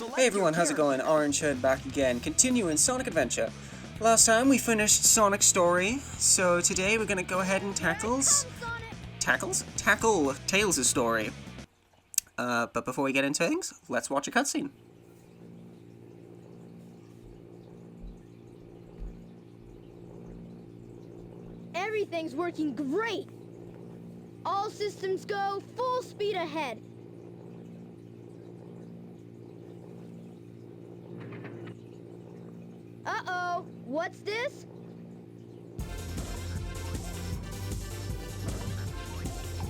Hey everyone, how's it going? Orange Hood back again, continuing Sonic Adventure. Last time we finished Sonic's story, so today we're gonna go ahead and tackle Tails' story. But before we get into things, let's watch a cutscene. Everything's working great! All systems go, full speed ahead! Uh-oh! What's this?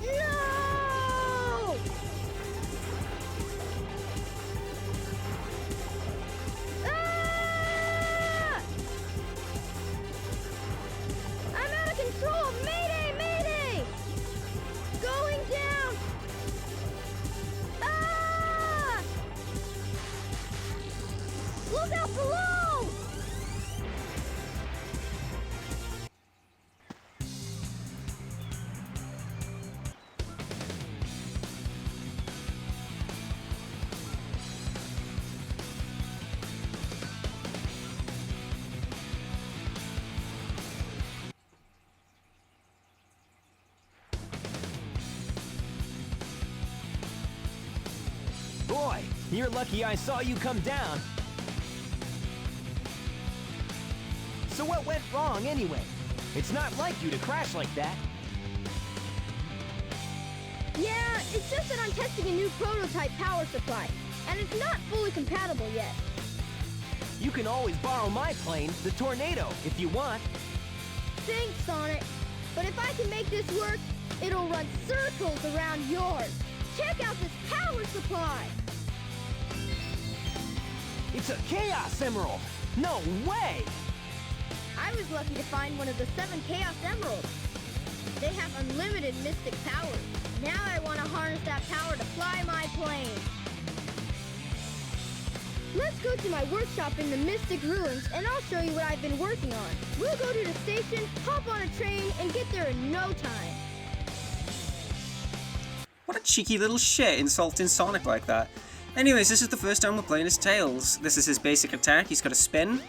No! Ah! I'm out of control! Mayday! Mayday! Going down! Ah! Look out below! Boy, you're lucky I saw you come down. So what went wrong anyway? It's not like you to crash like that. Yeah, it's just that I'm testing a new prototype power supply, and it's not fully compatible yet. You can always borrow my plane, the Tornado, if you want. Thanks, Sonic. But if I can make this work, it'll run circles around yours. Check out this power supply! It's a Chaos Emerald! No way! I was lucky to find one of the 7 Chaos Emeralds. They have unlimited mystic powers. Now I want to harness that power to fly my plane. Let's go to my workshop in the Mystic Ruins, and I'll show you what I've been working on. We'll go to the station, hop on a train, and get there in no time. What a cheeky little shit insulting Sonic like that. Anyways, this is the first time we're playing as Tails. This is his basic attack. He's got a spin,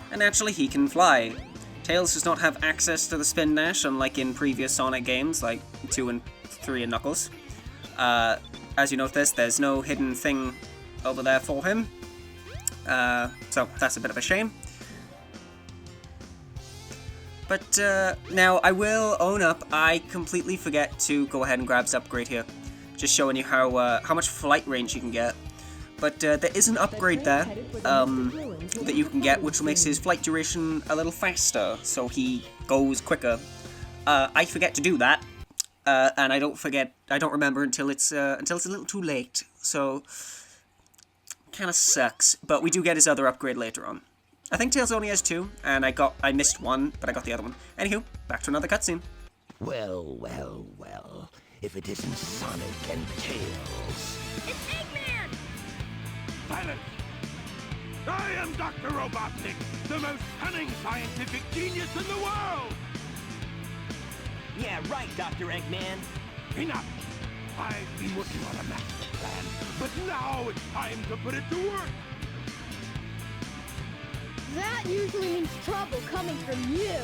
and naturally he can fly. Tails does not have access to the spin dash, unlike in previous Sonic games, like 2 and 3 and Knuckles. As you notice, there's no hidden thing over there for him. So that's a bit of a shame. But now I will own up, I completely forget to go ahead and grab his upgrade here. Just showing you how much flight range you can get. But there is an upgrade there that you can get, which makes his flight duration a little faster, so he goes quicker. I forget to do that, and I don't remember until it's a little too late. So kind of sucks. But we do get his other upgrade later on. I think Tails only has 2, and I missed one, but I got the other one. Anywho, back to another cutscene. Well, well, well. If it isn't Sonic and Tails. It's Eggman! Silence! I am Dr. Robotnik, the most cunning scientific genius in the world! Yeah, right, Dr. Eggman. Enough! I've been working on a master plan, but now it's time to put it to work! That usually means trouble coming from you.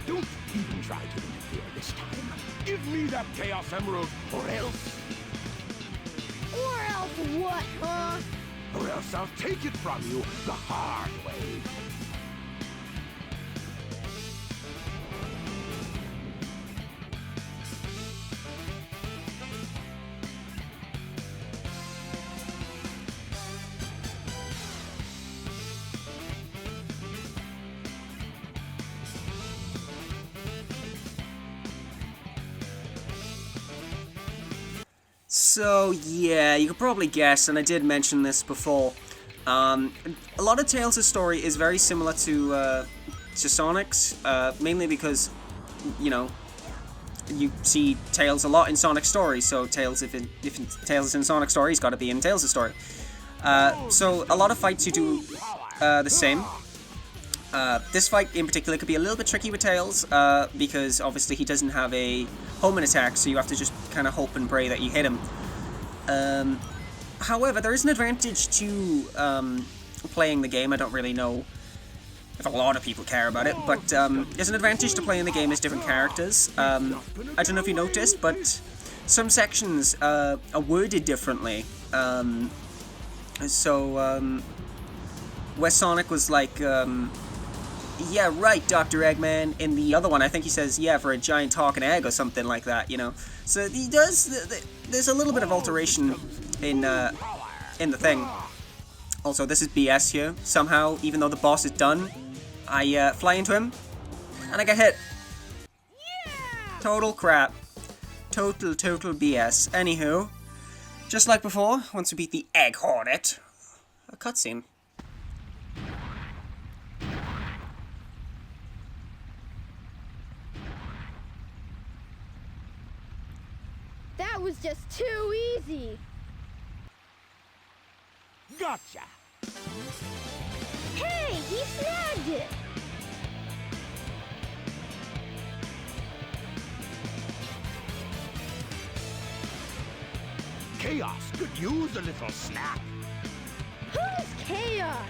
Don't even try to interfere this time. Give me that Chaos Emerald, or else... Or else what, huh? Or else I'll take it from you the hard way. So yeah, you could probably guess, and I did mention this before, a lot of Tails' story is very similar to Sonic's, mainly because, you know, you see Tails a lot in Sonic's story, so Tails, if Tails is in Sonic's story, he's got to be in Tails' story. So a lot of fights you do the same. This fight in particular could be a little bit tricky with Tails, because obviously he doesn't have a homing attack, so you have to just kind of hope and pray that you hit him. However, there is an advantage to playing the game. I don't really know if a lot of people care about it, but there's an advantage to playing the game as different characters. I don't know if you noticed, but some sections are worded differently. Where Sonic was like, yeah, right, Dr. Eggman. In the other one, I think he says, yeah, for a giant talking egg or something like that, you know. So he does, there's a little bit of alteration in the thing. Also, this is BS here. Somehow, even though the boss is done, I fly into him, and I get hit. Total crap. Total BS. Anywho, just like before, once we beat the Egg Hornet, a cutscene. That was just too easy. Gotcha! Hey, he snagged it. Chaos could use a little snack. Who's Chaos?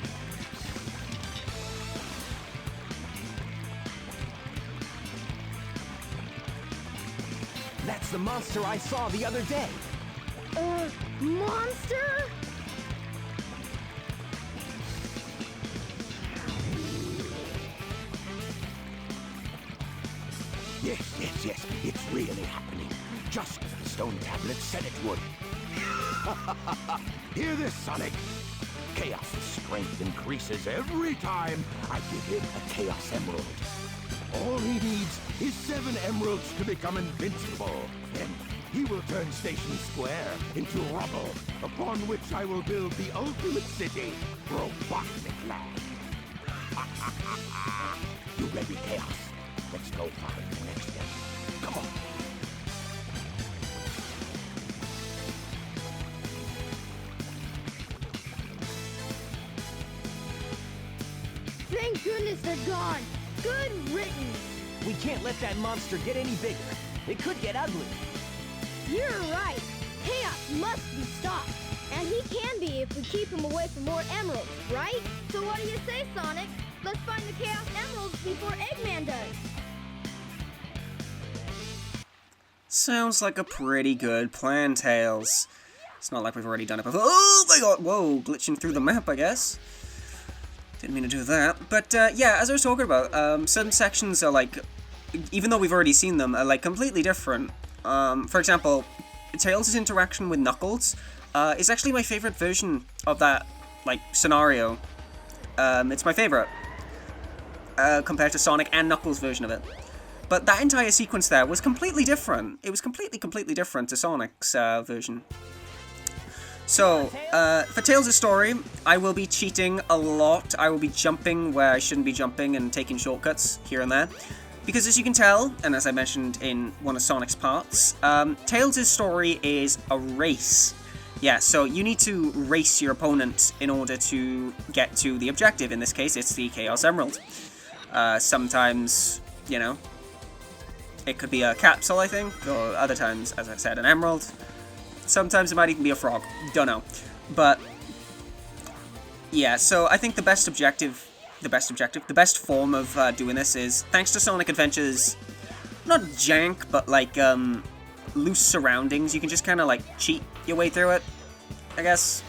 That's the monster I saw the other day. Monster? Yes, it's really happening. Just as the stone tablet said it would. Hear this, Sonic? Chaos' strength increases every time I give him a Chaos Emerald. All he needs is 7 emeralds to become invincible. Then he will turn Station Square into rubble, upon which I will build the ultimate city, Robotnik Land. You ready, Chaos? Let's go find the next step. Come on. Thank goodness they're gone. Good riddance. We can't let that monster get any bigger. It could get ugly. You're right. Chaos must be stopped. And he can be if we keep him away from more emeralds, right? So what do you say, Sonic? Let's find the Chaos Emeralds before Eggman does. Sounds like a pretty good plan, Tails. It's not like we've already done it before. Oh my god! Whoa, glitching through the map, I guess. Didn't mean to do that. But, yeah, as I was talking about, some sections are, like, even though we've already seen them, are, like, completely different. For example, Tails' interaction with Knuckles is actually my favorite version of that, like, scenario. It's my favorite, compared to Sonic and Knuckles' version of it. But that entire sequence there was completely different. It was completely different to Sonic's version. So, for Tails' story, I will be cheating a lot. I will be jumping where I shouldn't be jumping and taking shortcuts here and there. Because as you can tell, and as I mentioned in one of Sonic's parts, Tails' story is a race. Yeah, so you need to race your opponent in order to get to the objective. In this case, it's the Chaos Emerald. Sometimes, you know, it could be a capsule, I think, or other times, as I said, an emerald. Sometimes it might even be a frog. Don't know. But, yeah, so I think the best form of doing this is, thanks to Sonic Adventure's, not jank, but like, loose surroundings, you can just kind of like cheat your way through it, I guess.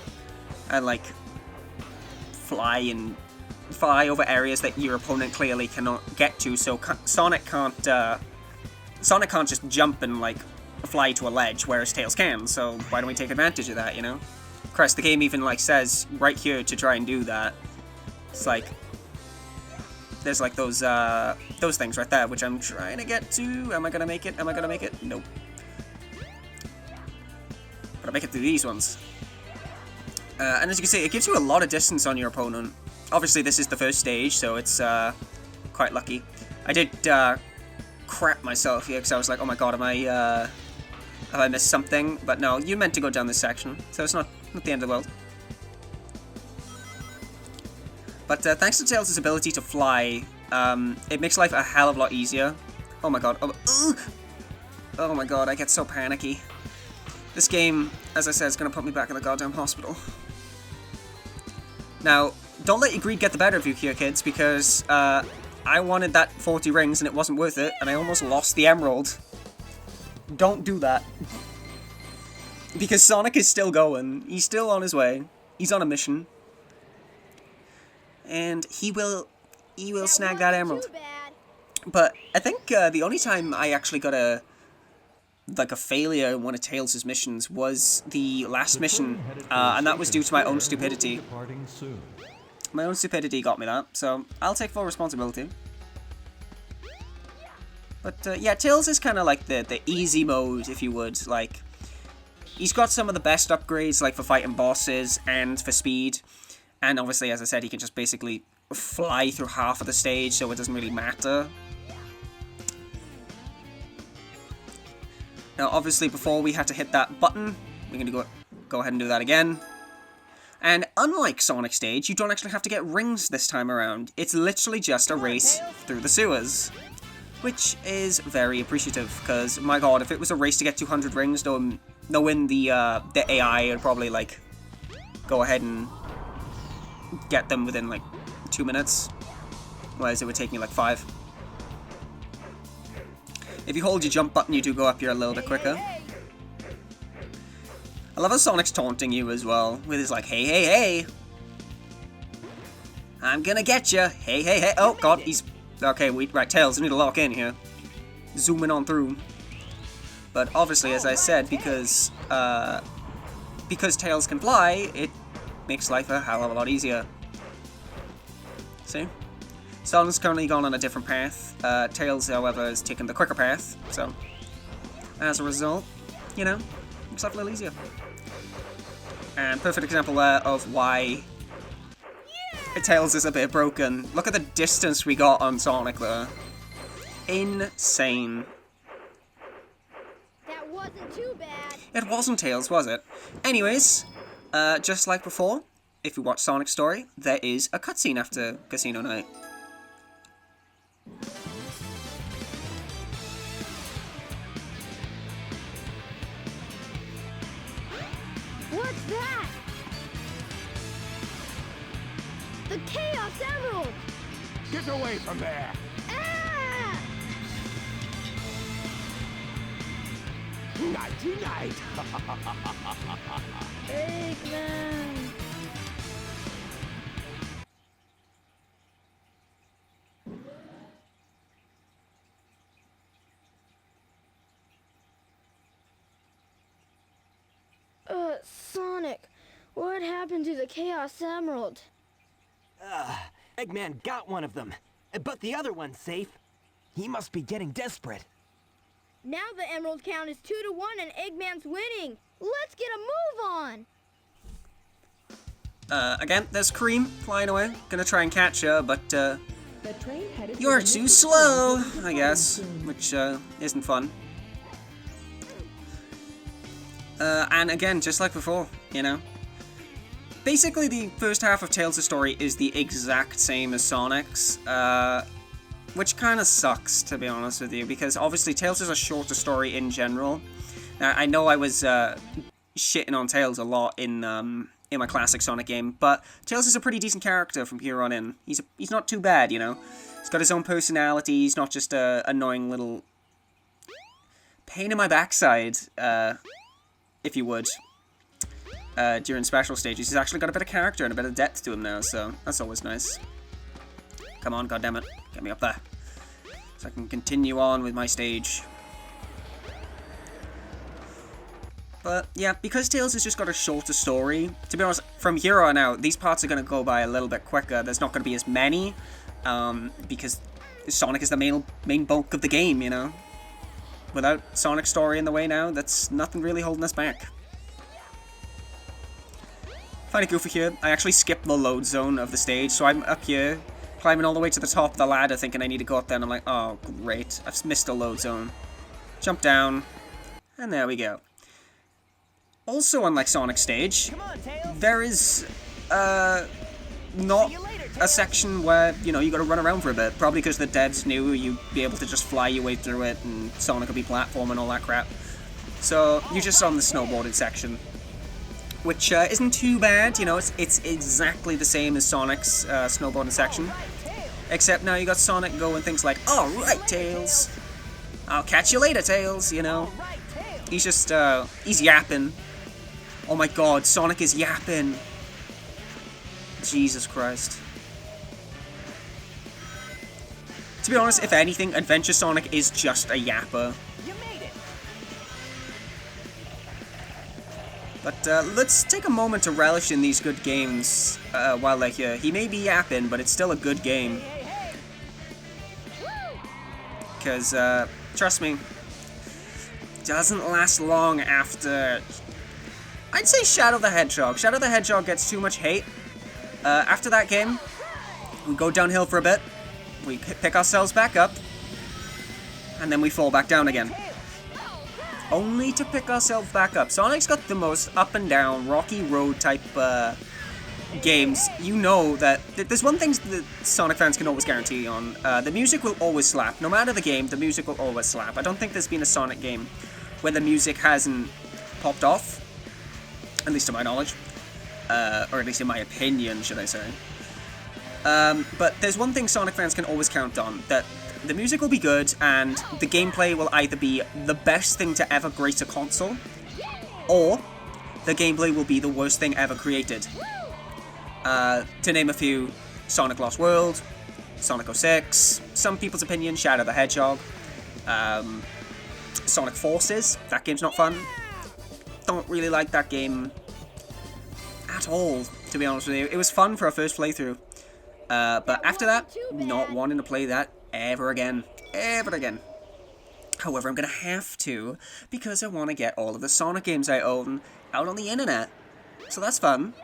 And like, fly over areas that your opponent clearly cannot get to, so Sonic can't just jump and like fly to a ledge, whereas Tails can, so why don't we take advantage of that, you know? Christ, the game even like says right here to try and do that. It's like, there's like those things right there, which I'm trying to get to. Am I gonna make it? Am I gonna make it? Nope. But I make it through these ones. And as you can see, it gives you a lot of distance on your opponent. Obviously, this is the first stage, so it's quite lucky. I did crap myself here because I was like, oh my god, have I missed something? But no, you meant to go down this section, so it's not the end of the world. But thanks to Tails' ability to fly, it makes life a hell of a lot easier. Oh my god. Oh my god, I get so panicky. This game, as I said, is going to put me back in the goddamn hospital. Now, don't let your greed get the better of you here, kids, because I wanted that 40 rings and it wasn't worth it, and I almost lost the emerald. Don't do that. Because Sonic is still going. He's still on his way. He's on a mission. And he will snag that emerald. But I think the only time I actually got a failure in one of Tails' missions was the last mission, and that was due to my own stupidity. My own stupidity got me that, so I'll take full responsibility. But yeah, Tails is kind of like the easy mode, if you would. Like, he's got some of the best upgrades, like for fighting bosses and for speed. And obviously, as I said, he can just basically fly through half of the stage, so it doesn't really matter. Now, obviously, before we had to hit that button, we're going to go ahead and do that again. And unlike Sonic Stage, you don't actually have to get rings this time around. It's literally just a race through the sewers. Which is very appreciative, because, my god, if it was a race to get 200 rings, knowing the AI would probably, like, go ahead and get them within, like, 2 minutes. Whereas it would take me, like, 5. If you hold your jump button, you do go up here a little bit quicker. I love how Sonic's taunting you as well, with his like, hey, hey, hey! I'm gonna get ya! Hey, hey, hey! Oh, god, he's... Okay, right, Tails, we need to lock in here. Zooming on through. But obviously, as I said, because Tails can fly, it makes life a hell of a lot easier. See? Sonic's currently gone on a different path. Tails, however, has taken the quicker path, so... As a result, you know, makes life a little easier. And perfect example there of why Tails is a bit broken. Look at the distance we got on Sonic there. Insane. That wasn't too bad. It wasn't Tails, was it? Anyways, just like before, if you watch Sonic's story, there is a cutscene after Casino Night. What's that? The Chaos Emerald! Get away from there! Ah! Nighty-night! Eggman! Sonic, what happened to the Chaos Emerald? Eggman got one of them, but the other one's safe. He must be getting desperate. Now the emerald count is 2-1 and Eggman's winning. Let's get a move on. Again, there's Cream flying away. Gonna try and catch her, but, you're too slow, I guess, which, isn't fun. And again, just like before, you know. Basically, the first half of Tails' story is the exact same as Sonic's, which kind of sucks, to be honest with you, because obviously Tails is a shorter story in general. Now, I know I was shitting on Tails a lot in my classic Sonic game, but Tails is a pretty decent character from here on in. He's not too bad, you know. He's got his own personality. He's not just a annoying little pain in my backside, if you would. During special stages, he's actually got a bit of character and a bit of depth to him now, so that's always nice. Come on, goddammit. Get me up there. So I can continue on with my stage. But, yeah, because Tails has just got a shorter story, to be honest, from here on out, these parts are going to go by a little bit quicker. There's not going to be as many, because Sonic is the main bulk of the game, you know? Without Sonic's story in the way now, that's nothing really holding us back. Find it goofy here. I actually skipped the load zone of the stage, so I'm up here, climbing all the way to the top of the ladder, thinking I need to go up there, and I'm like, oh, great. I've missed a load zone. Jump down, and there we go. Also, unlike Sonic Stage, there is, not a section where, you know, you gotta run around for a bit. Probably because the devs knew you'd be able to just fly your way through it, and Sonic would be platform and all that crap. So you're just on the snowboarding section, which isn't too bad. You know, it's exactly the same as Sonic's snowboarding section, except now you got Sonic going things like, "All right, Tails, I'll catch you later, Tails." You know, he's just he's yapping. Oh my God, Sonic is yapping. Jesus Christ. To be honest, if anything, Adventure Sonic is just a yapper. But let's take a moment to relish in these good games while they're here. He may be yapping, but it's still a good game. Because, trust me, it doesn't last long after... I'd say Shadow the Hedgehog. Shadow the Hedgehog gets too much hate. After that game, we go downhill for a bit, we pick ourselves back up, and then we fall back down again. Only to pick ourselves back up. Sonic's got the most up and down, rocky road type games. You know that there's one thing that Sonic fans can always guarantee on. The music will always slap. No matter the game, the music will always slap. I don't think there's been a Sonic game where the music hasn't popped off. At least to my knowledge. Or at least in my opinion, should I say. But there's one thing Sonic fans can always count on. That the music will be good, and the gameplay will either be the best thing to ever grace a console, or the gameplay will be the worst thing ever created. To name a few, Sonic Lost World, Sonic 06, some people's opinion, Shadow the Hedgehog, Sonic Forces, that game's not fun. Don't really like that game at all, to be honest with you. It was fun for our first playthrough. But after that, not wanting to play that ever again. Ever again. However, I'm going to have to, because I want to get all of the Sonic games I own out on the internet. So that's fun.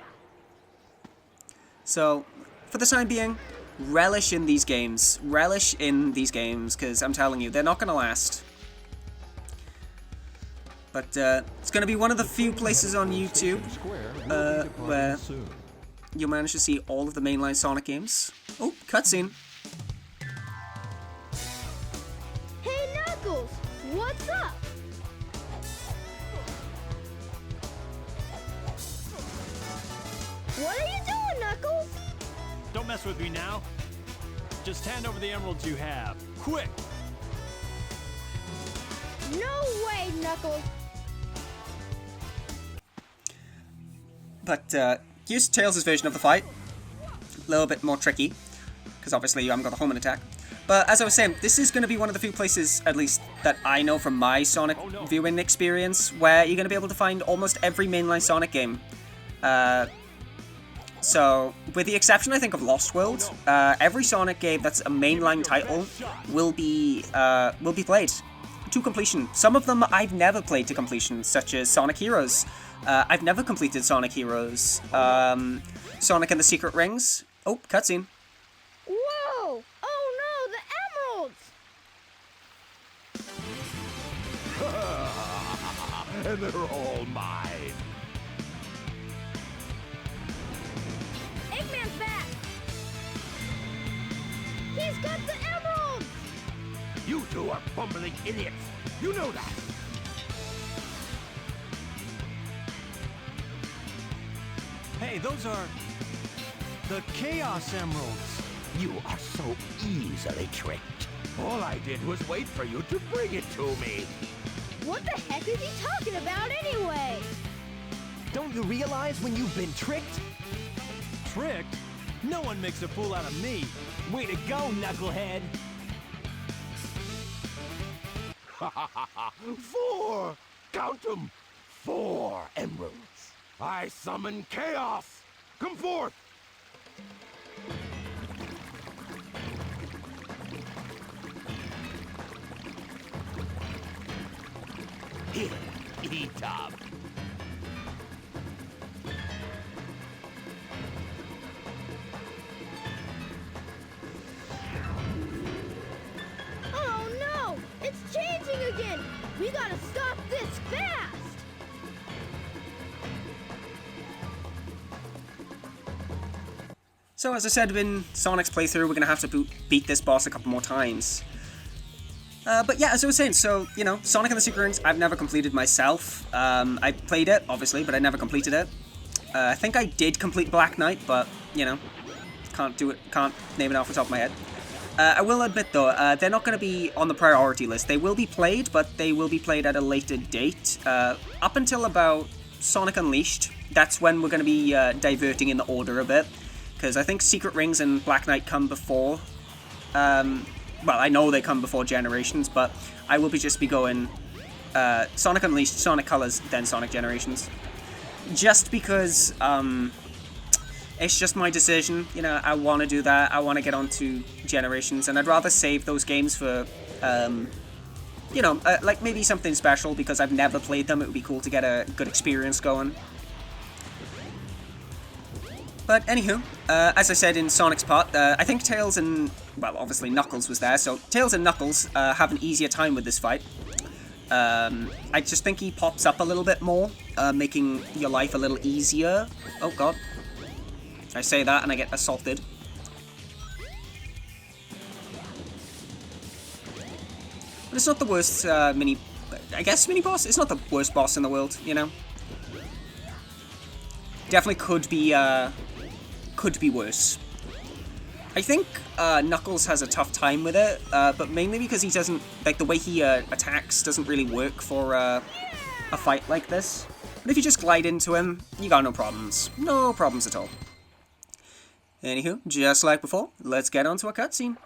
So, for the time being, relish in these games. Relish in these games, because I'm telling you, they're not going to last. But it's going to be one of the few places on YouTube where you'll manage to see all of the mainline Sonic games. Oh, cutscene. Hey, Knuckles! What's up? What are you doing, Knuckles? Don't mess with me now. Just hand over the emeralds you have. Quick! No way, Knuckles! But here's Tails' version of the fight. A little bit more tricky, because obviously you haven't got the homing attack. But as I was saying, this is going to be one of the few places, at least that I know from my Sonic viewing experience, where you're going to be able to find almost every mainline Sonic game. So, with the exception, I think, of Lost World, every Sonic game that's a mainline title will be played to completion. Some of them I've never played to completion, such as Sonic Heroes. I've never completed Sonic Heroes. Sonic and the Secret Rings. Oh, cutscene. Whoa! Oh no, the emeralds! And they're all mine. Eggman's back! He's got the emeralds! You two are bumbling idiots. You know that. Hey, those are the Chaos Emeralds. You are so easily tricked. All I did was wait for you to bring it to me. What the heck is he talking about anyway? Don't you realize when you've been tricked? Tricked? No one makes a fool out of me. Way to go, knucklehead! 4! Count them! 4 emeralds. I summon chaos! Come forth! Here, eat up. Oh no! It's changing again! We gotta stop this fast! So as I said in Sonic's playthrough, we're going to have to beat this boss a couple more times. But yeah, as I was saying, so, you know, Sonic and the Secret Rings, I've never completed myself. I played it, obviously, but I never completed it. I think I did complete Black Knight, but, you know, can't name it off the top of my head. I will admit, though, they're not going to be on the priority list. They will be played, but they will be played at a later date. Up until about Sonic Unleashed, that's when we're going to be diverting in the order a bit. Because I think Secret Rings and Black Knight come before... well, I know they come before Generations, but I will just be going Sonic Unleashed, Sonic Colors, then Sonic Generations. Just because it's just my decision, you know, I want to do that, I want to get onto Generations, and I'd rather save those games for, you know, like maybe something special, because I've never played them. It would be cool to get a good experience going. But anywho, as I said in Sonic's part, I think Tails and, well, obviously Knuckles was there, so Tails and Knuckles have an easier time with this fight. I just think he pops up a little bit more, making your life a little easier. Oh god. I say that and I get assaulted. But it's not the worst mini boss? It's not the worst boss in the world, you know? Definitely could be worse. I think Knuckles has a tough time with it, but mainly because he doesn't, like, the way he attacks doesn't really work for a fight like this. But if you just glide into him, you got no problems. No problems at all. Anywho, just like before, let's get on to a cutscene.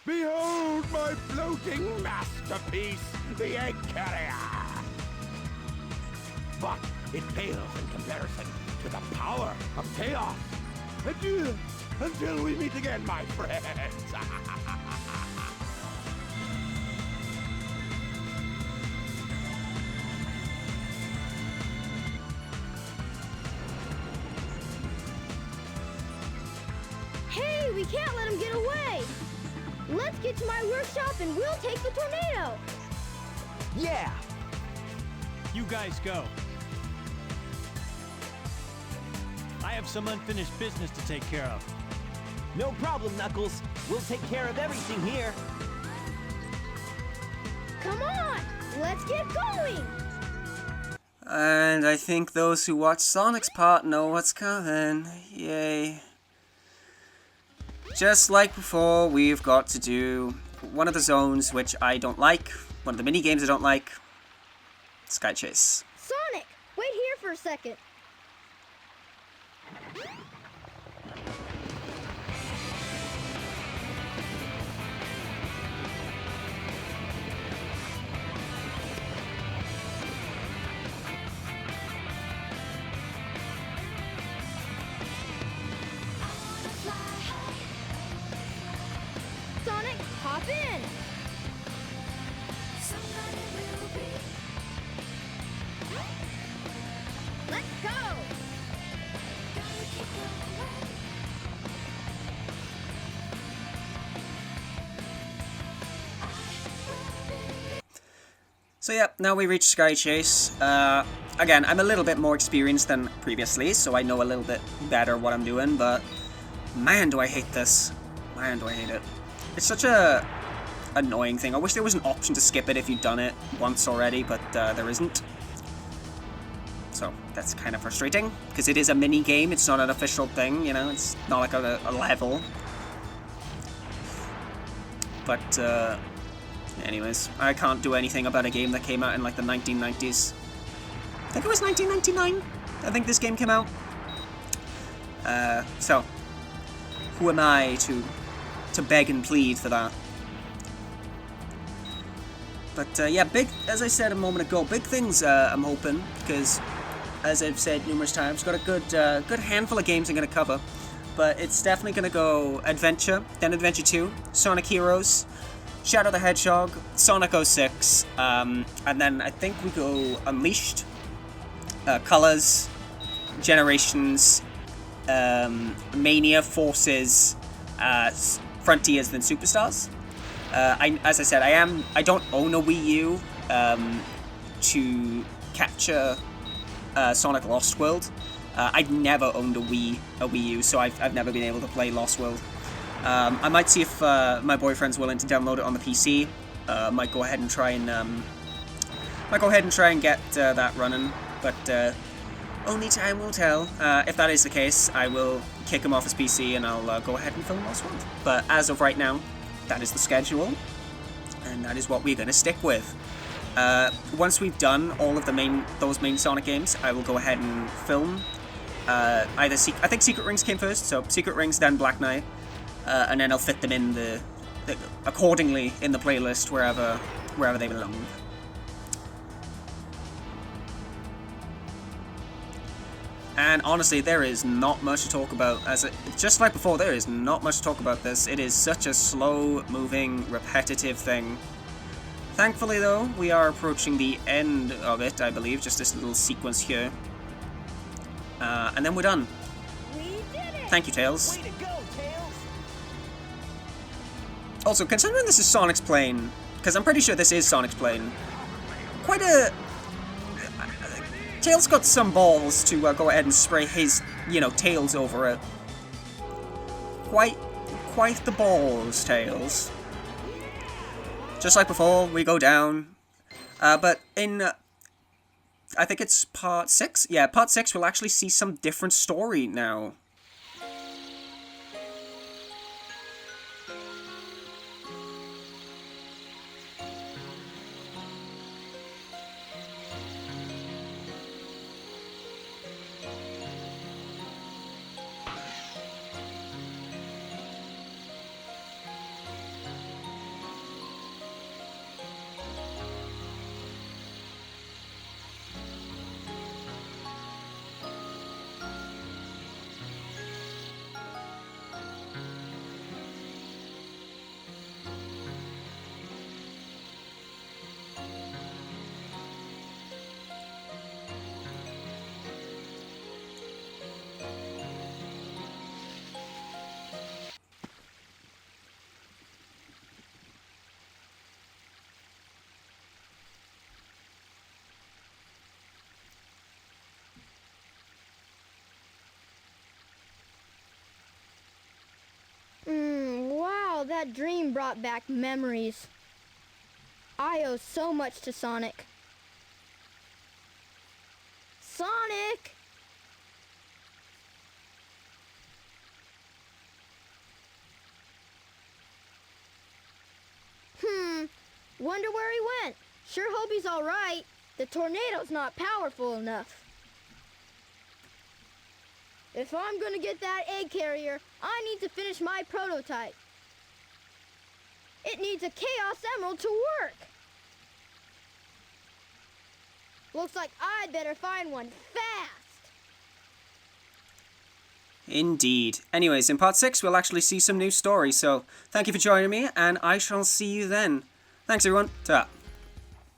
Behold my floating masterpiece, the Egg Carrier! But it pales in comparison to the power of chaos. Adieu, until we meet again, my friends. Hey, we can't let him get away! Let's get to my workshop and we'll take the tornado! Yeah! You guys go. I have some unfinished business to take care of. No problem, Knuckles. We'll take care of everything here. Come on! Let's get going! And I think those who watch Sonic's part know what's coming. Yay. Just like before, we've got to do one of the zones which I don't like, one of the mini games I don't like, Sky Chase. Sonic! Wait here for a second. Sonic, hop in! Let's go! So yeah, now we reach Sky Chase. Again, I'm a little bit more experienced than previously, so I know a little bit better what I'm doing, but man, do I hate this. Man, do I hate it. It's such a annoying thing. I wish there was an option to skip it if you've done it once already, but there isn't. So that's kind of frustrating, because it is a mini game, it's not an official thing, you know, it's not like a level. But anyways, I can't do anything about a game that came out in like the 1990s. I think it was 1999, I think this game came out. So, who am I to beg and plead for that? But yeah, as I said a moment ago, big things I'm hoping, because as I've said numerous times, got a good handful of games I'm going to cover. But it's definitely going to go Adventure, then Adventure 2, Sonic Heroes, Shadow the Hedgehog, Sonic 06, and then I think we go Unleashed, Colors, Generations, Mania, Forces, Frontiers, then Superstars. As I said, I don't own a Wii U to capture Sonic Lost World. I've never owned a Wii U, so I've never been able to play Lost World. I might see if my boyfriend's willing to download it on the PC. Might go ahead and try and get that running, but only time will tell. If that is the case, I will kick him off his PC and I'll go ahead and film Lost World. But as of right now, that is the schedule, and that is what we're gonna stick with. Once we've done all of those main Sonic games, I will go ahead and film. I think Secret Rings came first, so Secret Rings, then Black Knight, and then I'll fit them in accordingly in the playlist wherever they belong. And honestly, there is not much to talk about. Just like before, there is not much to talk about this. It is such a slow-moving, repetitive thing. Thankfully, though, we are approaching the end of it, I believe. Just this little sequence here. And then we're done. We did it! Thank you, Tails. Way to go, Tails! Also, considering this is Sonic's plane, because I'm pretty sure this is Sonic's plane, quite a... Tails got some balls to go ahead and spray his, Tails over it. Quite the balls, Tails. Just like before, we go down. But in... I think it's part 6? Yeah, part 6 we'll actually see some different story now. Wow, that dream brought back memories. I owe so much to Sonic. Sonic! Wonder where he went. Sure hope he's all right. The tornado's not powerful enough. If I'm gonna get that egg carrier, I need to finish my prototype. It needs a Chaos Emerald to work. Looks like I'd better find one fast. Indeed. Anyways, in part 6 we'll actually see some new story, so thank you for joining me, and I shall see you then. Thanks everyone. Ta.